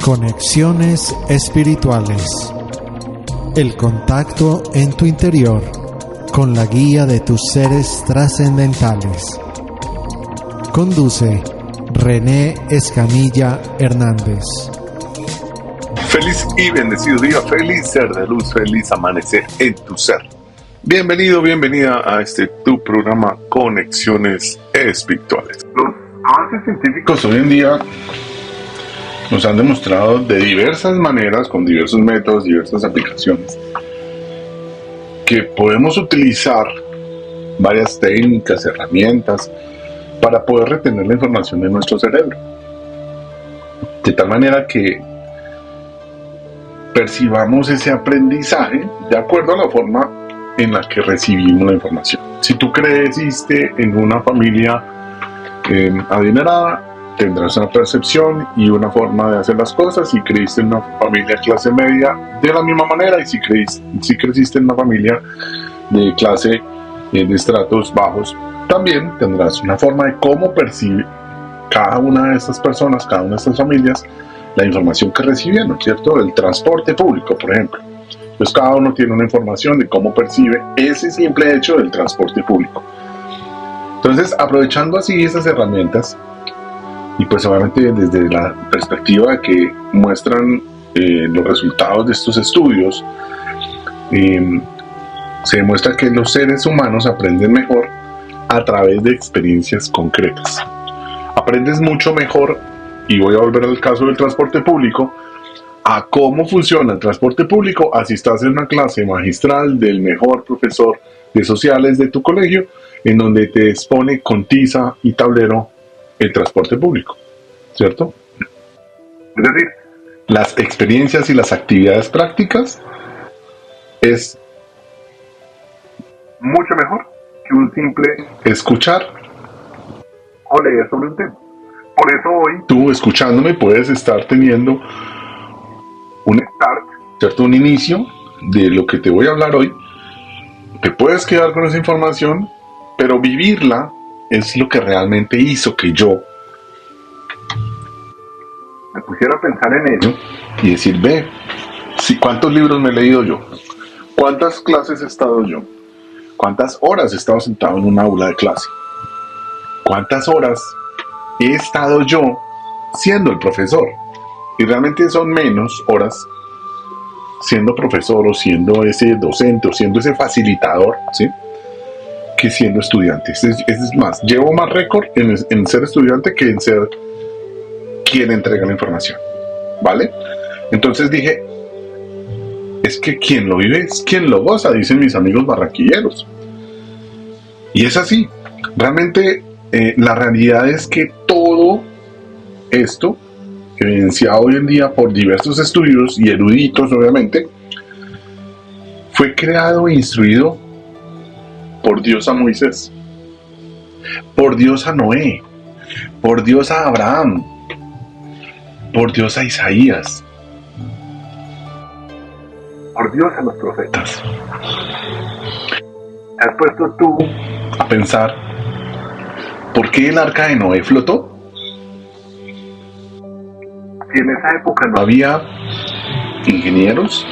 Conexiones espirituales. El contacto en tu interior con la guía de tus seres trascendentales. Conduce René Escamilla Hernández. Feliz y bendecido día, feliz ser de luz, feliz amanecer en tu ser. Bienvenido, bienvenida a tu programa Conexiones Espirituales. Los avances científicos hoy en día nos han demostrado de diversas maneras, con diversos métodos, diversas aplicaciones, que podemos utilizar varias técnicas, herramientas, para poder retener la información de nuestro cerebro. De tal manera que percibamos ese aprendizaje de acuerdo a la forma en la que recibimos la información. Si tú creciste en una familia adinerada, tendrás una percepción y una forma de hacer las cosas. Si creciste en una familia clase media, de la misma manera. Y si creciste en una familia de clase de estratos bajos, también tendrás una forma de cómo percibe cada una de estas personas, cada una de estas familias, la información que recibieron, ¿cierto? El transporte público, por ejemplo. Pues cada uno tiene una información de cómo percibe ese simple hecho del transporte público. Entonces, aprovechando así esas herramientas, y pues obviamente desde la perspectiva de que muestran los resultados de estos estudios, se demuestra que los seres humanos aprenden mejor a través de experiencias concretas. Aprendes mucho mejor, y voy a volver al caso del transporte público, a cómo funciona el transporte público, así estás en una clase magistral del mejor profesor de sociales de tu colegio, en donde te expone con tiza y tablero el transporte público, ¿cierto? Es decir, las experiencias y las actividades prácticas es mucho mejor que un simple escuchar o leer sobre un tema. Por eso hoy tú, escuchándome, puedes estar teniendo un start, ¿cierto? Un inicio de lo que te voy a hablar hoy. Te puedes quedar con esa información, pero vivirla es lo que realmente hizo que yo me pusiera a pensar en ello y decir, ¿cuántos libros me he leído yo? ¿Cuántas clases he estado yo? ¿Cuántas horas he estado sentado en un aula de clase? ¿Cuántas horas he estado yo siendo el profesor? Y realmente son menos horas siendo profesor o siendo ese docente o siendo ese facilitador, ¿sí?, que siendo estudiante. Es más, llevo más récord en ser estudiante que en ser quien entrega la información, ¿vale? Entonces dije, es que quien lo vive es quien lo goza, dicen mis amigos barranquilleros. Y es así. Realmente la realidad es que todo esto, evidenciado hoy en día por diversos estudios y eruditos, obviamente, fue creado e instruido por Dios a Moisés, por Dios a Noé, por Dios a Abraham, por Dios a Isaías, por Dios a los profetas. ¿Has puesto tú a pensar por qué el arca de Noé flotó? Si en esa época no había ingenieros,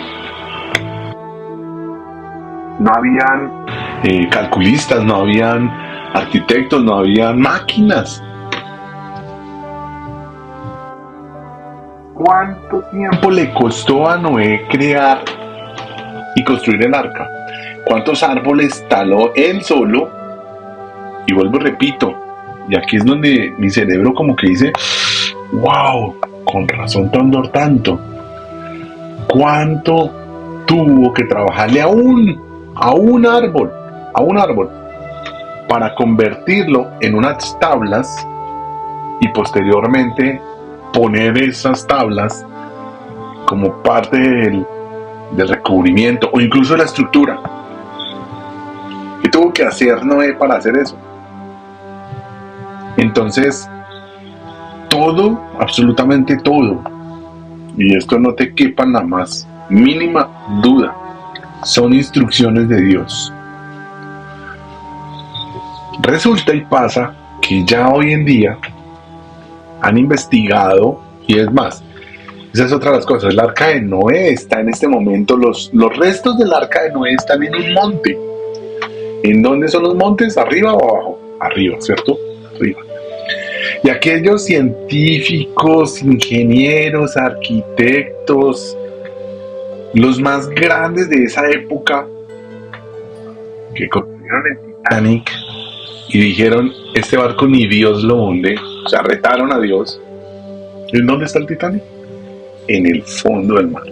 no habían calculistas, no habían arquitectos, no habían máquinas. ¿Cuánto tiempo le costó a Noé crear y construir el arca? ¿Cuántos árboles taló él solo? Y vuelvo y repito, y aquí es donde mi cerebro como que dice, wow, con razón tardó tanto. ¿Cuánto tuvo que trabajarle a un árbol para convertirlo en unas tablas y posteriormente poner esas tablas como parte del recubrimiento o incluso de la estructura? ¿Qué tuvo que hacer Noé para hacer eso? Entonces, todo, absolutamente todo, y esto no te quepa la más mínima duda, son instrucciones de Dios. Resulta y pasa que ya hoy en día han investigado, y es más, Esa es otra de las cosas. El arca de Noé está en este momento, los restos del arca de Noé están en un monte. ¿En dónde son los montes? ¿Arriba o abajo? Arriba, ¿cierto? Arriba. Y aquellos científicos, ingenieros, arquitectos, los más grandes de esa época, que construyeron el Titanic y dijeron, este barco ni Dios lo hunde, o sea, retaron a Dios. ¿En dónde está el Titanic? En el fondo del mar.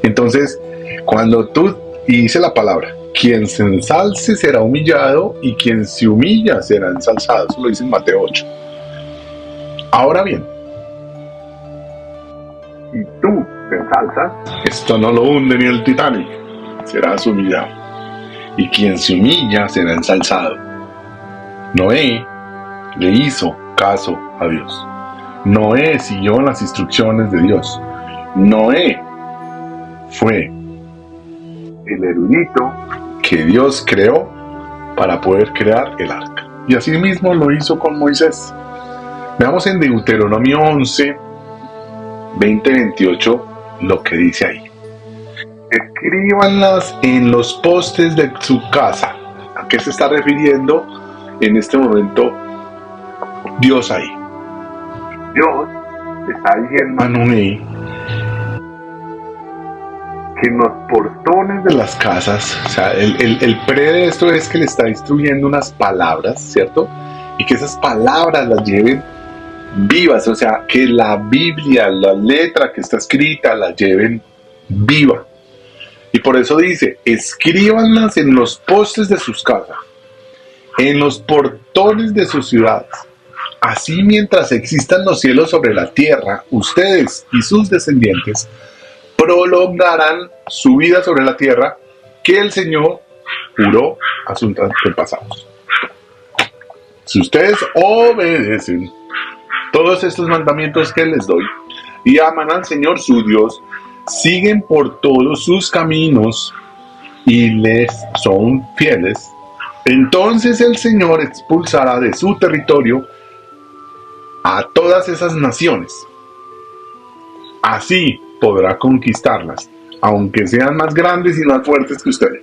Entonces, cuando tú, y dice la palabra, quien se ensalce será humillado y quien se humilla será ensalzado. Eso lo dice en Mateo 8. Ahora bien, si tú te ensalzas, esto no lo hunde ni el Titanic, serás humillado. Y quien se humilla será ensalzado. Noé le hizo caso a Dios. Noé siguió las instrucciones de Dios. Noé fue el erudito que Dios creó para poder crear el arca. Y así mismo lo hizo con Moisés. Veamos en Deuteronomio 11, 20-28 lo que dice ahí. Escríbanlas en los postes de su casa. ¿A qué se está refiriendo en este momento Dios ahí? Dios está diciendo a Noé que en los portones de las casas, o sea, el pre de esto es que le está instruyendo unas palabras, ¿cierto? Y que esas palabras las lleven vivas, o sea, que la Biblia, la letra que está escrita, la lleven viva. Y por eso dice, escríbanlas en los postes de sus casas, en los portones de sus ciudades. Así mientras existan los cielos sobre la tierra, ustedes y sus descendientes prolongarán su vida sobre la tierra que el Señor juró a sus antepasados. Si ustedes obedecen todos estos mandamientos que les doy y aman al Señor su Dios, siguen por todos sus caminos y les son fieles, entonces el Señor expulsará de su territorio a todas esas naciones. Así podrá conquistarlas, aunque sean más grandes y más fuertes que ustedes.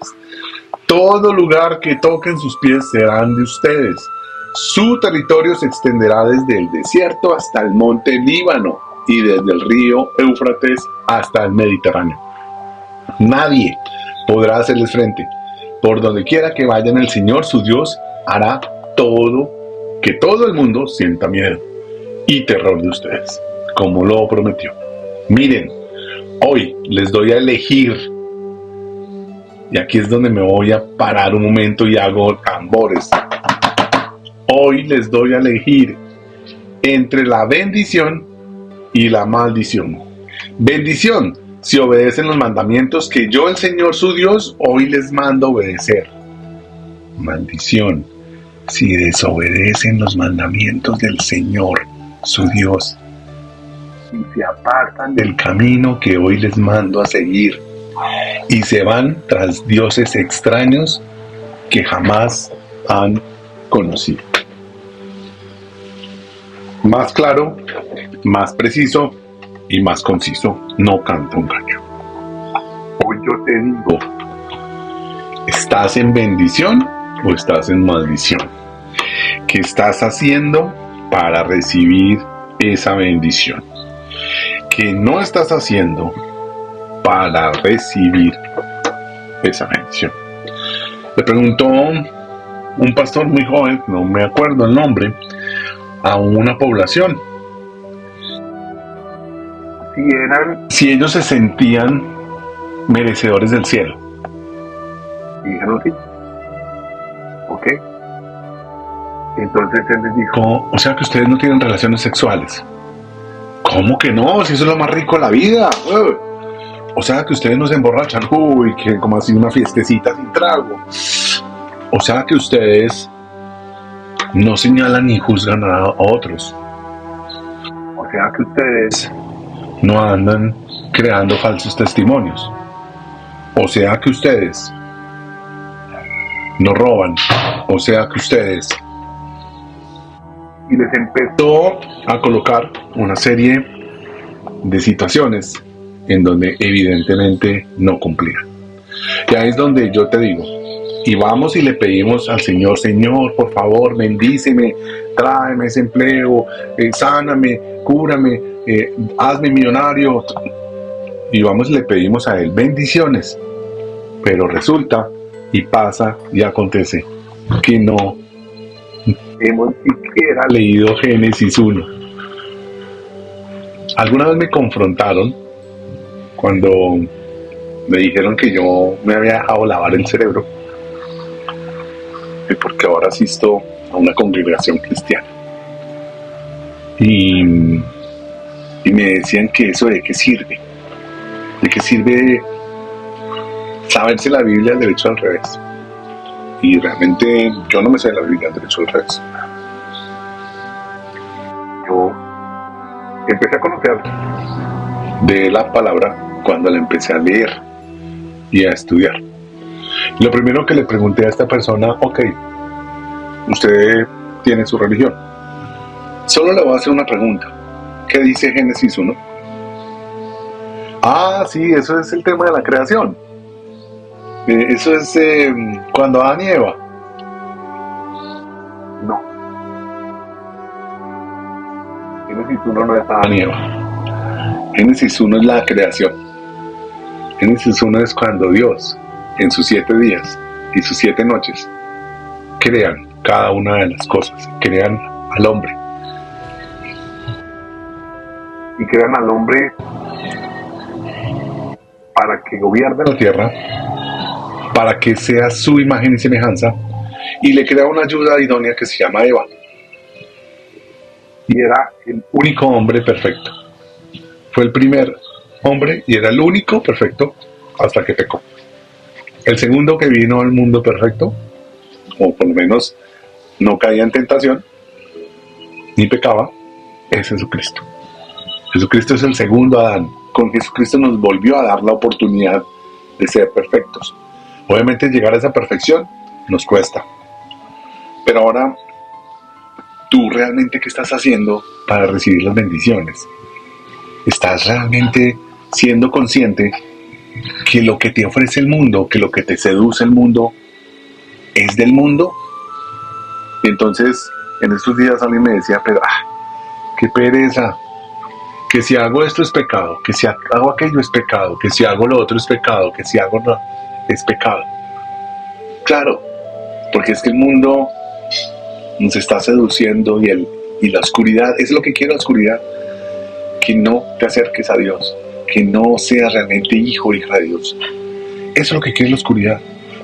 Todo lugar que toquen sus pies serán de ustedes. Su territorio se extenderá desde el desierto hasta el monte Líbano y desde el río Éufrates hasta el Mediterráneo. Nadie podrá hacerles frente. Por donde quiera que vayan, el Señor su Dios hará que todo el mundo sienta miedo y terror de ustedes, como lo prometió. Miren, hoy les doy a elegir, y aquí es donde me voy a parar un momento y hago tambores. Hoy les doy a elegir entre la bendición y la maldición. Bendición, si obedecen los mandamientos que yo, el Señor su Dios, hoy les mando obedecer. Maldición, si desobedecen los mandamientos del Señor su Dios y se apartan del camino que hoy les mando a seguir y se van tras dioses extraños que jamás han conocido. Más claro, más preciso y más conciso, no canta un gallo. Hoy yo te digo, ¿estás en bendición o estás en maldición? ¿Qué estás haciendo para recibir esa bendición? ¿Qué no estás haciendo para recibir esa bendición? Le preguntó un pastor muy joven, no me acuerdo el nombre, a una población si ellos se sentían merecedores del cielo. Y dijeron sí. Ok. Entonces él les dijo, o sea que ustedes no tienen relaciones sexuales. ¿Cómo que no? Si eso es lo más rico de la vida. O sea que ustedes no se emborrachan. Uy, que como así una fiestecita sin trago. O sea que ustedes no señalan ni juzgan a otros. O sea que ustedes no andan creando falsos testimonios. O sea que ustedes no roban. O sea que ustedes... Y les empezó a colocar una serie de situaciones en donde evidentemente no cumplían. Y ahí es donde yo te digo, y vamos y le pedimos al Señor: Señor, por favor, bendíceme, tráeme ese empleo, sáname, cúrame, hazme millonario. Y vamos y le pedimos a Él bendiciones. Pero resulta y pasa y acontece que no hemos siquiera leído Génesis 1. Alguna vez me confrontaron cuando me dijeron que yo me había dejado lavar el cerebro, porque ahora asisto a una congregación cristiana. Y me decían que eso de qué sirve. ¿De qué sirve saberse la Biblia al derecho al revés? Y realmente yo no me sé la Biblia al derecho al revés. Yo empecé a conocer de la palabra cuando la empecé a leer y a estudiar. Lo primero que le pregunté a esta persona: ok, usted tiene su religión, solo le voy a hacer una pregunta. ¿Qué dice Génesis 1? Ah, sí, eso es el tema de la creación. Eso es cuando Adán y Eva. No. Génesis 1 no es Adán y Eva. Génesis 1 es la creación. Génesis 1 es cuando Dios, en sus 7 días y sus 7 noches, crean cada una de las cosas. Crean al hombre. Y crean al hombre para que gobierne la tierra, para que sea su imagen y semejanza, y le crea una ayuda idónea que se llama Eva. Y era el único hombre perfecto. Fue el primer hombre y era el único perfecto hasta que pecó. El segundo que vino al mundo perfecto, o por lo menos no caía en tentación, ni pecaba, es Jesucristo. Jesucristo es el segundo Adán. Con Jesucristo nos volvió a dar la oportunidad de ser perfectos. Obviamente llegar a esa perfección nos cuesta. Pero ahora, ¿tú realmente qué estás haciendo para recibir las bendiciones? ¿Estás realmente siendo consciente que lo que te ofrece el mundo, que lo que te seduce el mundo, es del mundo? Y entonces, en estos días alguien me decía: pero qué pereza, que si hago esto es pecado, que si hago aquello es pecado, que si hago lo otro es pecado, que si hago no es pecado. Claro, porque es que el mundo nos está seduciendo y la oscuridad, es lo que quiere la oscuridad, que no te acerques a Dios, que no seas realmente hijo o hija de Dios. Eso es lo que quiere la oscuridad.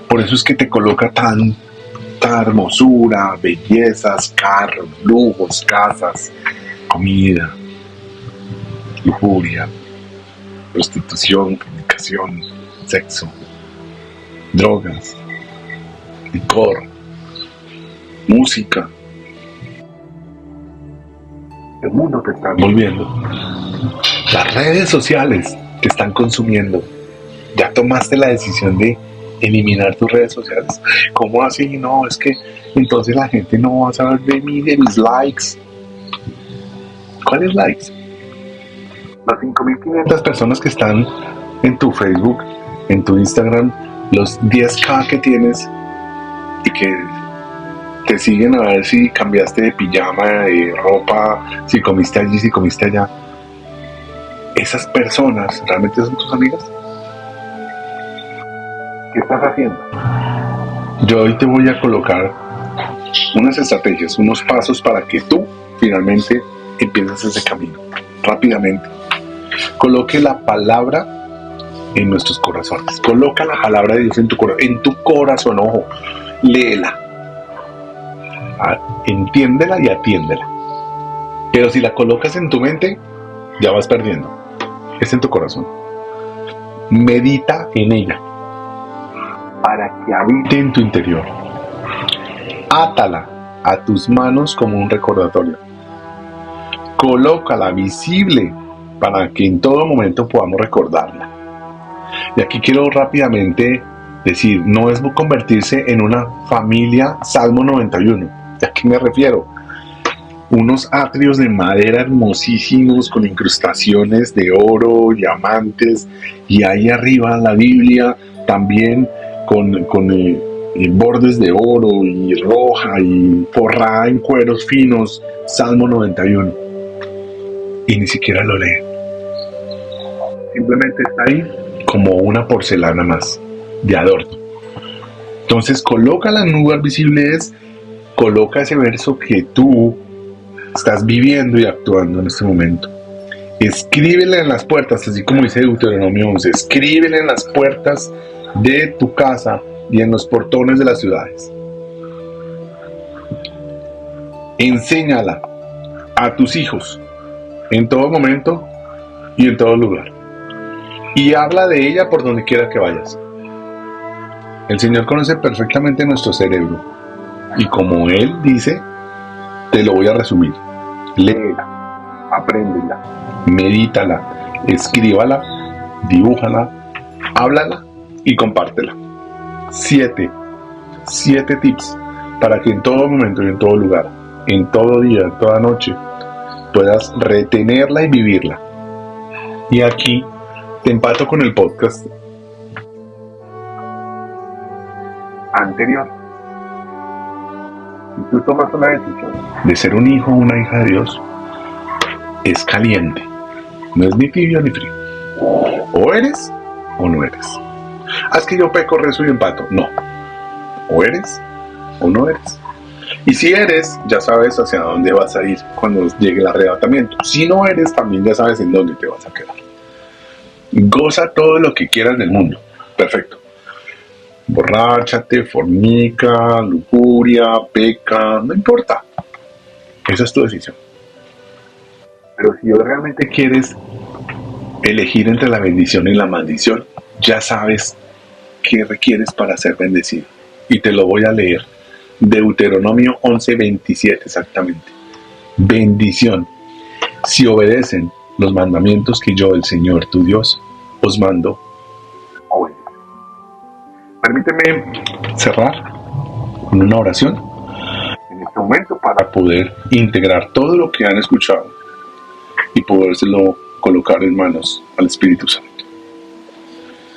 Por eso es que te coloca tanta hermosura, bellezas, carros, lujos, casas, comida, lujuria, prostitución, fornicación, sexo, drogas, licor, música. El mundo te está envolviendo. Las redes sociales te están consumiendo. ¿Ya tomaste la decisión de eliminar tus redes sociales? ¿Cómo así? No, es que entonces la gente no va a saber de mí, de mis likes. ¿Cuáles likes? Las 5.500 personas que están en tu Facebook, en tu Instagram, los 10.000 que tienes y que te siguen a ver si cambiaste de pijama, de ropa, si comiste allí, si comiste allá. ¿Esas personas realmente son tus amigas? ¿Qué estás haciendo? Yo hoy te voy a colocar unas estrategias, unos pasos para que tú finalmente empieces ese camino rápidamente. Coloque la palabra en nuestros corazones. Coloca la palabra de Dios en tu corazón, ojo, léela, entiéndela y atiéndela. Pero si la colocas en tu mente, ya vas perdiendo. Es en tu corazón. Medita en ella para que habite en tu interior. Átala a tus manos como un recordatorio. Colócala visible para que en todo momento podamos recordarla. Y aquí quiero rápidamente decir, no es convertirse en una familia Salmo 91. ¿A qué me refiero? unos atrios de madera hermosísimos con incrustaciones de oro, diamantes, y ahí arriba la Biblia también con bordes de oro y roja y forrada en cueros finos, Salmo 91. Y ni siquiera lo leen. Simplemente está ahí como una porcelana más de adorno. Entonces colócala en un lugar visible, coloca ese verso que tú estás viviendo y actuando en este momento. Escríbele en las puertas, así como dice Deuteronomio 11, escríbele en las puertas de tu casa y en los portones de las ciudades. Enséñala a tus hijos en todo momento y en todo lugar. Y habla de ella por donde quiera que vayas. El Señor conoce perfectamente nuestro cerebro. Y como Él dice, te lo voy a resumir. Léela, apréndela, medítala, escríbala, dibújala, háblala y compártela. 7 tips para que en todo momento y en todo lugar, en todo día, en toda noche, puedas retenerla y vivirla. Y aquí te empato con el podcast anterior. Si tú tomas una decisión de ser un hijo o una hija de Dios, es caliente, no es ni tibio ni frío. O eres o no eres. Es que yo peco, rezo y empato. No. O eres o no eres. Y si eres, ya sabes hacia dónde vas a ir cuando llegue el arrebatamiento. Si no eres, también ya sabes en dónde te vas a quedar. Goza todo lo que quieras del mundo. Perfecto. Borráchate, fornica, lujuria, peca, no importa. Esa es tu decisión. Pero si realmente quieres elegir entre la bendición y la maldición, ya sabes qué requieres para ser bendecido. Y te lo voy a leer. Deuteronomio 11:27 exactamente. Bendición. Si obedecen los mandamientos que yo, el Señor, tu Dios, os mando. Permíteme cerrar con una oración en este momento para poder integrar todo lo que han escuchado y podérselo colocar en manos al Espíritu Santo.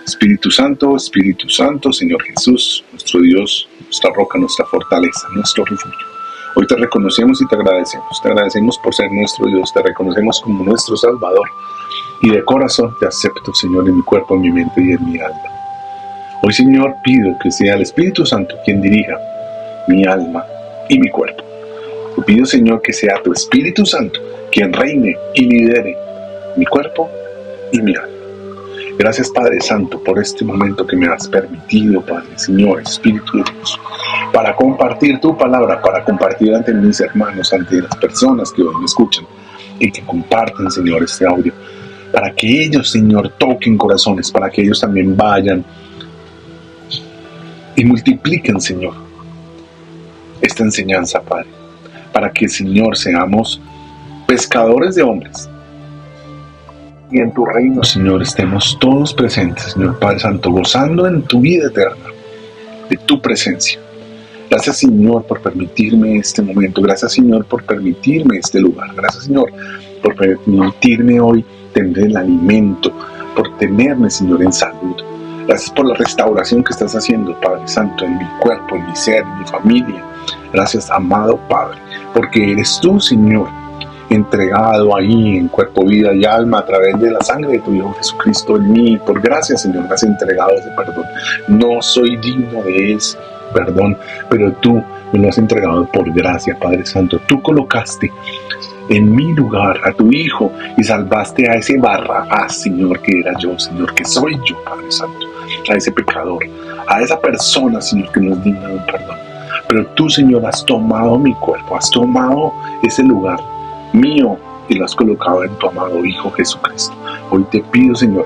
Espíritu Santo, Señor Jesús, nuestro Dios, nuestra roca, nuestra fortaleza, nuestro refugio. Hoy te reconocemos y te agradecemos. Te agradecemos por ser nuestro Dios, te reconocemos como nuestro Salvador. Y de corazón te acepto, Señor, en mi cuerpo, en mi mente y en mi alma. Hoy, Señor, pido que sea el Espíritu Santo quien dirija mi alma y mi cuerpo. Te pido, Señor, que sea tu Espíritu Santo quien reine y lidere mi cuerpo y mi alma. Gracias, Padre Santo, por este momento que me has permitido, Padre, Señor, Espíritu de Dios, para compartir tu palabra, para compartir ante mis hermanos, ante las personas que hoy me escuchan y que comparten, Señor, este audio, para que ellos, Señor, toquen corazones, para que ellos también vayan y multipliquen, Señor, esta enseñanza, Padre, para que, Señor, seamos pescadores de hombres. Y en tu reino, Señor, estemos todos presentes, Señor Padre Santo, gozando en tu vida eterna, de tu presencia. Gracias, Señor, por permitirme este momento. Gracias, Señor, por permitirme este lugar. Gracias, Señor, por permitirme hoy tener el alimento, por tenerme, Señor, en salud. Gracias por la restauración que estás haciendo, Padre Santo, en mi cuerpo, en mi ser, en mi familia. Gracias, amado Padre, porque eres tú, Señor, entregado ahí en cuerpo, vida y alma a través de la sangre de tu Hijo Jesucristo en mí. Por gracia, Señor, me has entregado ese perdón. No soy digno de ese perdón, pero tú me lo has entregado por gracia, Padre Santo. Tú colocaste en mi lugar a tu Hijo y salvaste a ese Barrabás, Señor, que era yo, Señor, que soy yo, Padre Santo, a ese pecador, a esa persona, Señor, que no es digna de un perdón. Pero tú, Señor, has tomado mi cuerpo, has tomado ese lugar mío y lo has colocado en tu amado Hijo Jesucristo. Hoy te pido, Señor,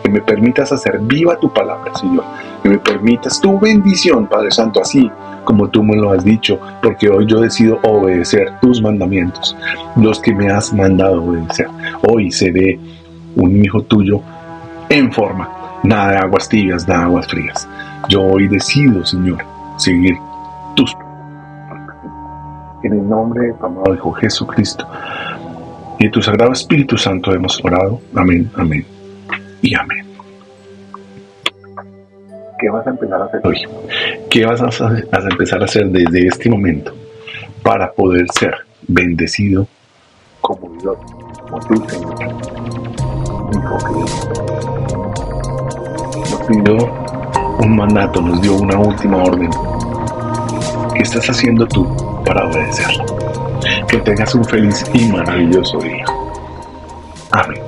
que me permitas hacer viva tu palabra, Señor, que me permitas tu bendición, Padre Santo, así como tú me lo has dicho, porque hoy yo decido obedecer tus mandamientos, los que me has mandado obedecer. Hoy seré un hijo tuyo en forma, nada de aguas tibias, nada de aguas frías. Yo hoy decido, Señor, seguir tus En el nombre de tu amado Hijo Jesucristo y de tu Sagrado Espíritu Santo hemos orado. Amén, amén y amén. ¿Qué vas a empezar a hacer hoy? ¿Qué vas a empezar a hacer desde este momento para poder ser bendecido como Dios, como tu Señor, Hijo que nos pidió un mandato, nos dio una última orden? ¿Qué estás haciendo tú para obedecerla? Que tengas un feliz y maravilloso día. Amén.